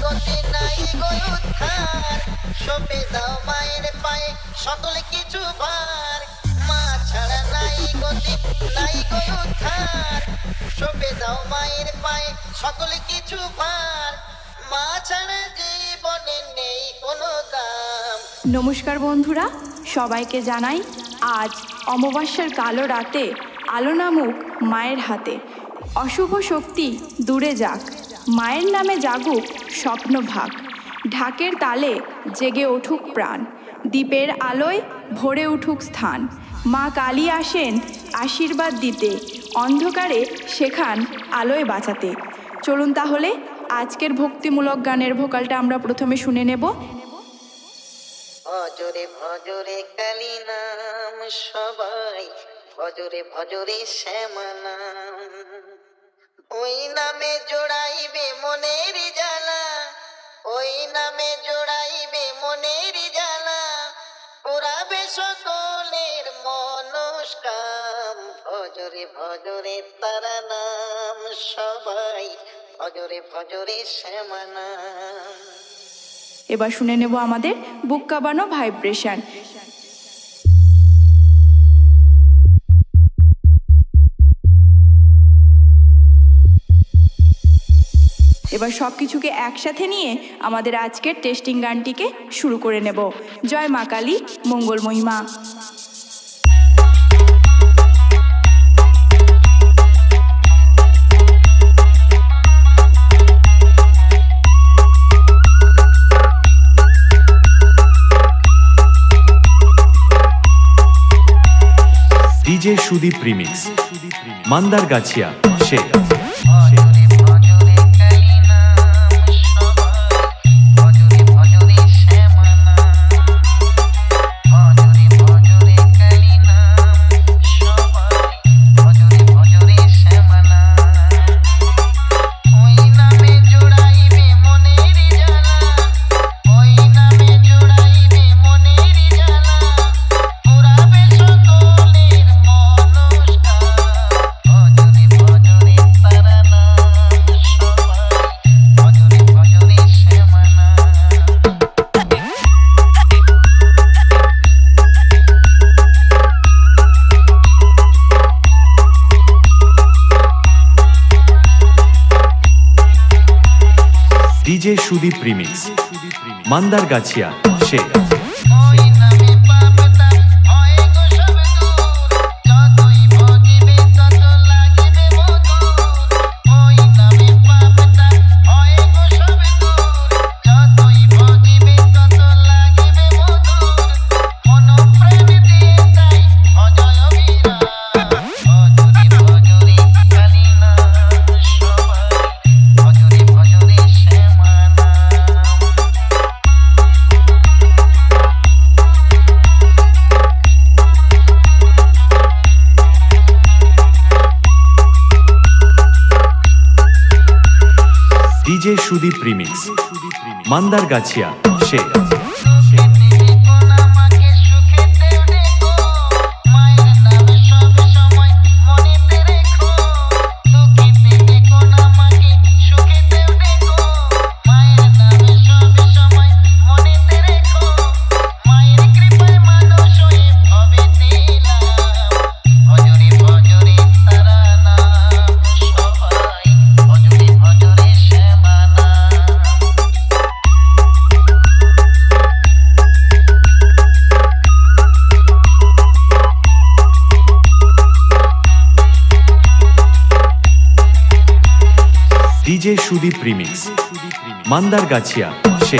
গতি নাই গো উদ্ধার, সঁপে দাও মায়ের পায়ে সকল কিছু ভার। মা ছাড়া নাই গতি নাই গো উদ্ধার, সঁপে দাও মায়ের পায়ে সকল কিছু ভার। মা ছাড়া জীবনে নেই কোনো দাম। নমস্কার বন্ধুরা, সবাইকে জানাই আজ অমাবস্যার কালো রাতে আলো নামুক মায়ের হাতে। অশুভ শক্তি দূরে যাক, মায়ের নামে জাগুক স্বপ্ন ভাগ। ঢাকের তালে জেগে উঠুক প্রাণ, দ্বীপের আলোয় ভরে উঠুক স্থান। মা কালী আসেন আশীর্বাদ দিতে, অন্ধকারে শেখান আলোয় বাঁচাতে। চলুন তাহলে আজকের ভক্তিমূলক গানের ভোকালটা আমরা প্রথমে শুনে নেব। ভজরে ভজরে কালী নাম সবাই, ভজরে ভজরে শ্যামা নাম। ওই নামে জোড়াইবে মনের জ্বালা, ওই নামে জোড়াইবে মনের জ্বালা। পুরাবে সকলের মনস্কাম, ভজরে ভজরে তারা নাম সবাই, ভজরে ভজরে শ্যামা নাম। এবার শুনে নেব আমাদের বুক কাঁপানো ভাইব্রেশন। এবার সব কিছুকে একসাথে নিয়ে আমাদের আজকের টেস্টিং গানটিকে শুরু করে নেব। জয় মা কালী, মঙ্গলময়ী মা। ডিজে সুদীপ রিমিক্স, মান্দারগাছিয়া সে। ডিজে সুদীপ রিমিক্স, মান্দারগাছিয়া সে। ডিজে সুদীপ রিমিক্স, মান্দারগাছিয়া সে। ডিজে সুদীপ রিমিক্স, মান্দারগাছিয়া সে।